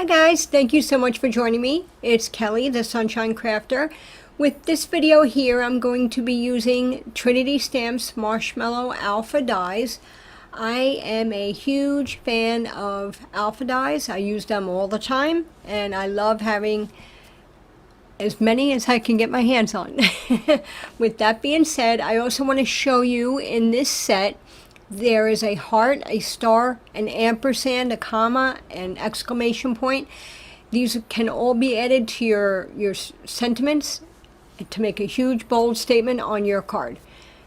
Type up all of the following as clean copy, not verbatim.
Hi guys, thank you so much for joining me. It's Kelly, the Sunshine Crafter. With this video here, I'm going to be using Trinity Stamps Marshmallow Alpha dies. I am a huge fan of alpha dies. I use them all the time, and I love having as many as I can get my hands on. With that being said, I also want to show you in this set there is a heart, a star, an ampersand, a comma, an exclamation point. These can all be added to your sentiments to make a huge bold statement on your card.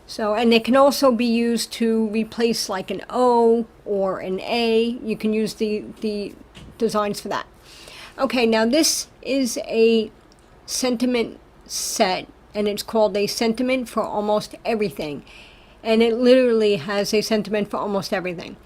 So, and they can also be used to replace like an O or an A. You can use the designs for that. Okay, now this is a sentiment set, and it's called a sentiment for almost everything. And it literally has a sentiment for almost everything.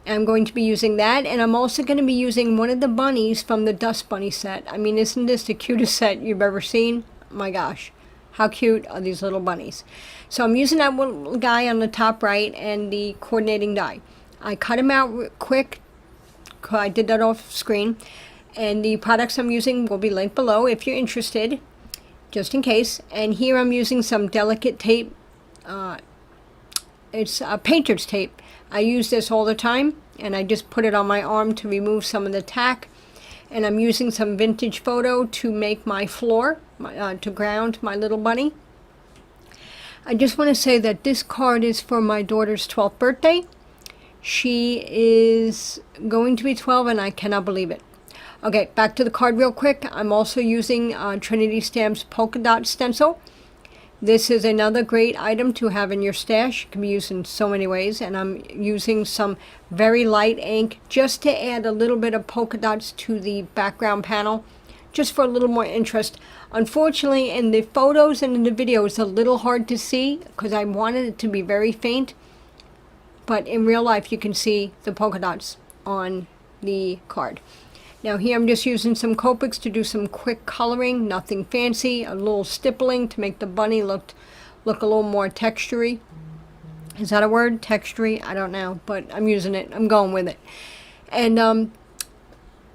I'm going to be using that, and I'm also going to be using one of the bunnies from the Dust Bunny set. I mean, isn't this the cutest set you've ever seen? My gosh, how cute are these little bunnies? So I'm using that little guy on the top right and the coordinating die. I cut him out quick. I did that off screen. And the products I'm using will be linked below if you're interested, just in case. And here I'm using some delicate tape. It's a painter's tape. I use this all the time, and I just put it on my arm to remove some of the tack. And I'm using some vintage photo to make my floor, to ground my little bunny. I just want to say that this card is for my daughter's 12th birthday. She is going to be 12, and I cannot believe it. Okay, back to the card real quick. I'm also using Trinity Stamps Polka Dot Stencil. This is another great item to have in your stash. It can be used in so many ways, and I'm using some very light ink just to add a little bit of polka dots to the background panel, just for a little more interest. Unfortunately, in the photos and in the video, it's a little hard to see because I wanted it to be very faint, but in real life you can see the polka dots on the card. Now here I'm just using some Copics to do some quick coloring, nothing fancy, a little stippling to make the bunny look a little more textury. Is that a word? Textury? I don't know, but I'm using it. I'm going with it. And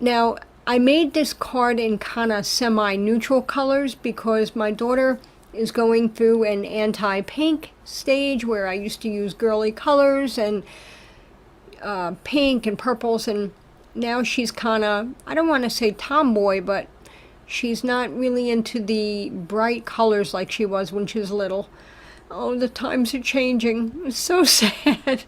now I made this card in kind of semi-neutral colors because my daughter is going through an anti-pink stage where I used to use girly colors and pink and purples, and now she's kind of, I don't want to say tomboy, but she's not really into the bright colors like she was when she was little. Oh, the times are changing. It's so sad.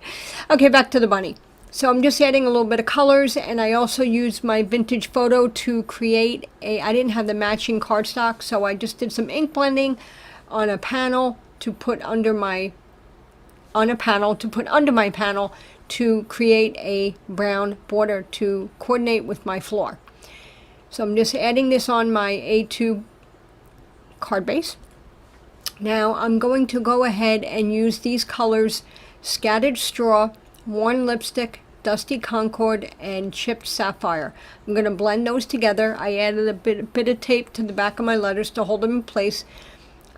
Okay, back to the bunny. So I'm just adding a little bit of colors, and I also used my vintage photo to create I didn't have the matching cardstock, so I just did some ink blending on a panel to put under my panel to create a brown border to coordinate with my floor. So I'm just adding this on my A2 card base. Now I'm going to go ahead and use these colors: Scattered Straw, Worn Lipstick, Dusty Concord, and Chipped Sapphire. I'm going to blend those together. I added a bit of tape to the back of my letters to hold them in place.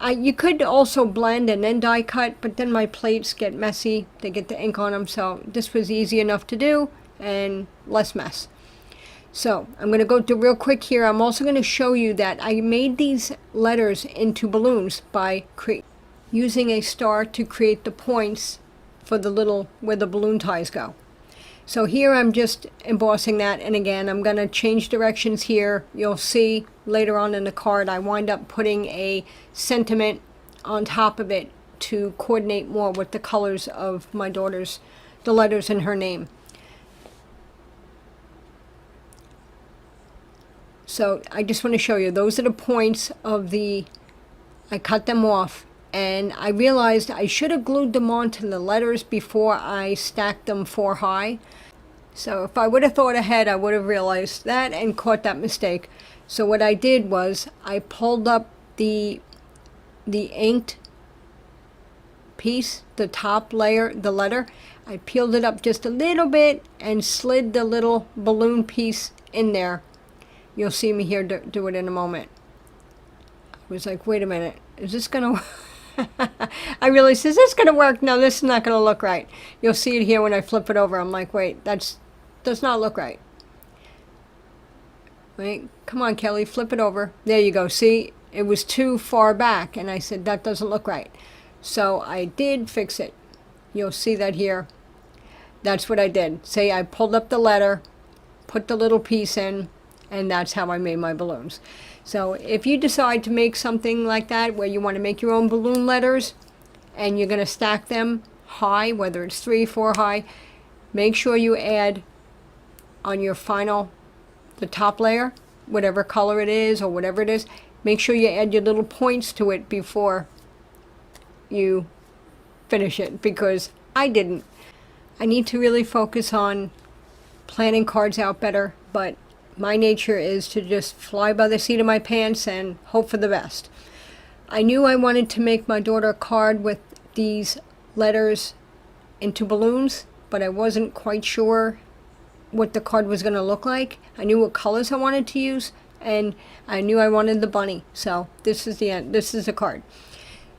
You could also blend and then die cut, but then my plates get messy. They get the ink on them, so this was easy enough to do and less mess. So I'm going to go through real quick here. I'm also going to show you that I made these letters into balloons by using a star to create the points for the little where the balloon ties go. So here I'm just embossing that, and again I'm going to change directions here. You'll see later on in the card I wind up putting a sentiment on top of it to coordinate more with the colors of my daughter's, the letters in her name. So I just want to show you, those are the points of I cut them off, and I realized I should have glued them onto the letters before I stacked them 4 high. So if I would have thought ahead, I would have realized that and caught that mistake. So what I did was I pulled up the inked piece, the top layer, the letter. I peeled it up just a little bit and slid the little balloon piece in there. You'll see me here do it in a moment. I was like, wait a minute, is this gonna work? I really said, is this gonna work? No, this is not gonna look right. You'll see it here when I flip it over. I'm like, wait, that does not look right. Right? Come on, Kelly, flip it over. There you go. See, it was too far back, and I said, that doesn't look right. So I did fix it. You'll see that here. That's what I did. See, I pulled up the letter, put the little piece in, and that's how I made my balloons. So if you decide to make something like that, where you want to make your own balloon letters, and you're going to stack them high, whether it's 3, 4 high, make sure you add on your final, the top layer, whatever color it is or whatever it is, make sure you add your little points to it before you finish it, because I didn't. I need to really focus on planning cards out better, but my nature is to just fly by the seat of my pants and hope for the best. I knew I wanted to make my daughter a card with these letters into balloons, but I wasn't quite sure what the card was going to look like. I knew what colors I wanted to use, and I knew I wanted the bunny. So this is the end. This is the card.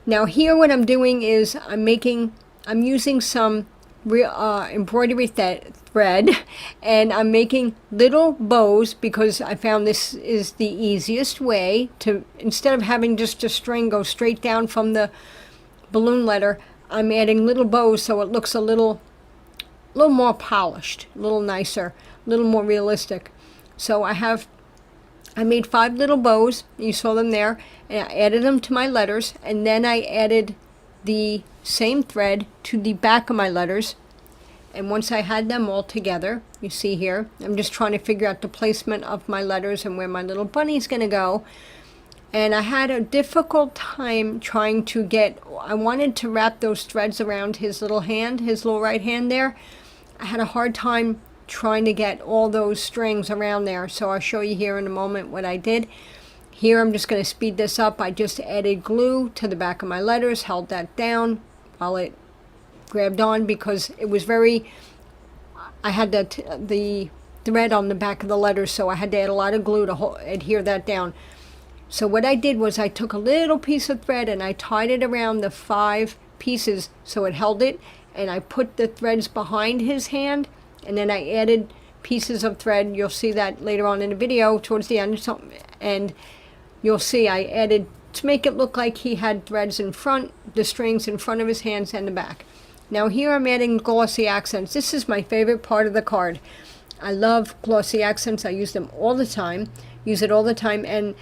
Now here what I'm doing is I'm using some embroidery thread, and I'm making little bows, because I found this is the easiest way to, instead of having just a string go straight down from the balloon letter, I'm adding little bows so it looks a little more polished, a little nicer, a little more realistic. So I made 5 little bows, you saw them there, and I added them to my letters, and then I added the same thread to the back of my letters. And once I had them all together, you see here, I'm just trying to figure out the placement of my letters and where my little bunny's going to go. And I had a difficult time trying to I wanted to wrap those threads around his little hand, his little right hand there. I had a hard time trying to get all those strings around there. So I'll show you here in a moment what I did. Here I'm just going to speed this up. I just added glue to the back of my letters, held that down while it grabbed on, because it was I had the thread on the back of the letters, so I had to add a lot of glue to adhere that down. So what I did was I took a little piece of thread and I tied it around the 5 pieces so it held it, and I put the threads behind his hand, and then I added pieces of thread. You'll see that later on in the video towards the end, and you'll see I added to make it look like he had threads in front, the strings in front of his hands and the back. Now here I'm adding glossy accents. This is my favorite part of the card. I love glossy accents. I use them all the time, and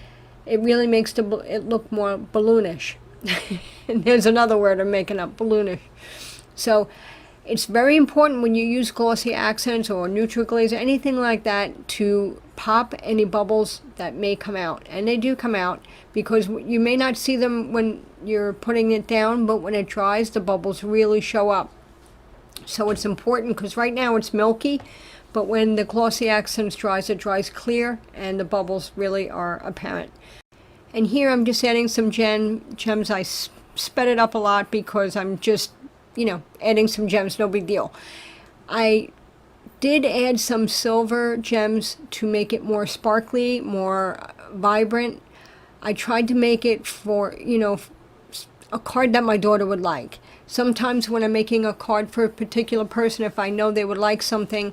it really makes it look more balloonish. And there's another word I'm making up, balloonish. So it's very important when you use glossy accents or neutral glaze or anything like that to pop any bubbles that may come out. And they do come out, because you may not see them when you're putting it down, but when it dries, the bubbles really show up. So it's important, because right now it's milky, but when the glossy accents dries, it dries clear and the bubbles really are apparent. And here I'm just adding some gems. I sped it up a lot because I'm just, adding some gems, no big deal. I did add some silver gems to make it more sparkly, more vibrant. I tried to make it for, a card that my daughter would like. Sometimes when I'm making a card for a particular person, if I know they would like something,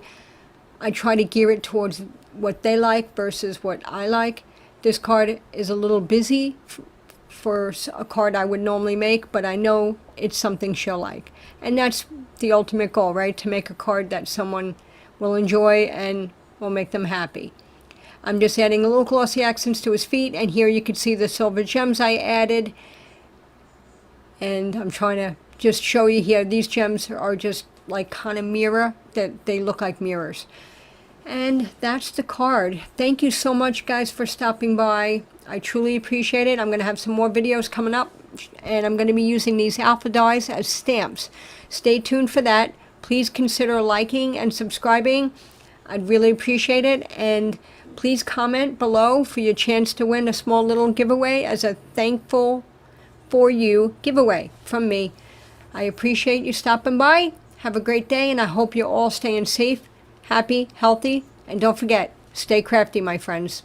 I try to gear it towards what they like versus what I like. This card is a little busy for a card I would normally make, but I know it's something she'll like. And that's the ultimate goal, right? To make a card that someone will enjoy and will make them happy. I'm just adding a little glossy accents to his feet, and here you can see the silver gems I added. And I'm trying to just show you here, these gems are just like kind of mirror, that they look like mirrors. And that's the card. Thank you so much, guys, for stopping by. I truly appreciate it. I'm going to have some more videos coming up, and I'm going to be using these alpha dies as stamps. Stay tuned for that. Please consider liking and subscribing. I'd really appreciate it. And please comment below for your chance to win a small little giveaway as a thankful for you giveaway from me. I appreciate you stopping by. Have a great day, and I hope you're all staying safe, happy, healthy, and don't forget, stay crafty, my friends.